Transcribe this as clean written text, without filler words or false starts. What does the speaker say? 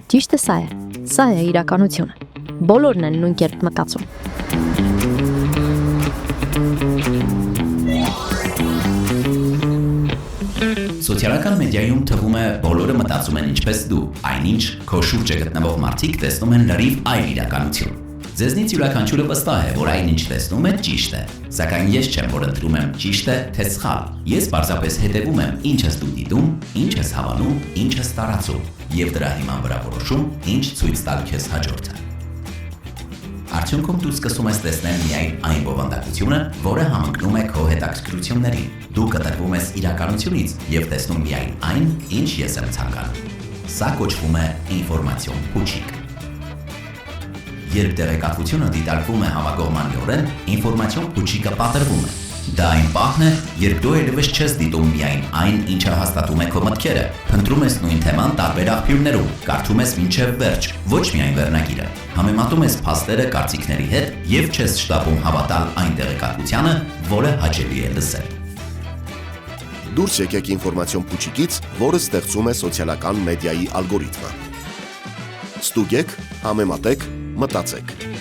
Ճիշտը սա է իրականությունը։ Բոլորն են նույն կերպ մտածում։ Սոցիալական մեդիայում թվում է բոլորը մտածում են ինչպես դու, այնինչ քո շուրջը գտնվող մարդիկ տեսնում են լրիվ այլ իրականություն։ Ձեզնից յուրաքանչյուրը վստահ է, որ այնինչ տեսնում է ճիշտ է, սակայն ես չեմ, որ ընտրում եմ ճիշտ է, թե սխալ։ Ես պարզապես հետևում եմ, ինչ ես դու դիտում, ինչ ես հավանում, ինչ ես տարածում, եւ դրա հիման վրա որոշում, ինչ ցույց տալ քեզ հաջորդը։ Արդյունքում դու սկսում ես տեսնել միայն այն բովանդակությունը, որը համընկնում է քո հետաքրքրություններին։ Դու կտրվում ես իրականությունից եւ տեսնում միայն այն, ինչ ես եմ ցանկանում։ Սա կոչվում է ինֆորմացիոն փուչիկ։ Երբ տեղեկատվությունը դիտարկվում է համակողմանիորեն, ինֆորմացիոն փուչիկը պատրվում է։ Դա այն պահն է, երբ դու այլևս չես դիտում միայն այն, ինչը հաստատում է քո մտքերը, փնտրում ես նույն թեման տարբեր աղբյուրներում, կարդում ես մինչև վերջ, ոչ միայն վերնագիրը, համեմատում ես փաստերը կարծիքների հետ եւ չես շտապում հավատալ այն տեղեկատվությանը, որը հաճելի է լսել։ Դուրս եկեք ինֆորմացիոն փուչիկից, որը ստեղծում է սոցիալական մեդիայի ալգորիթմը։ Ստուգեք, համեմատեք, մտածեք։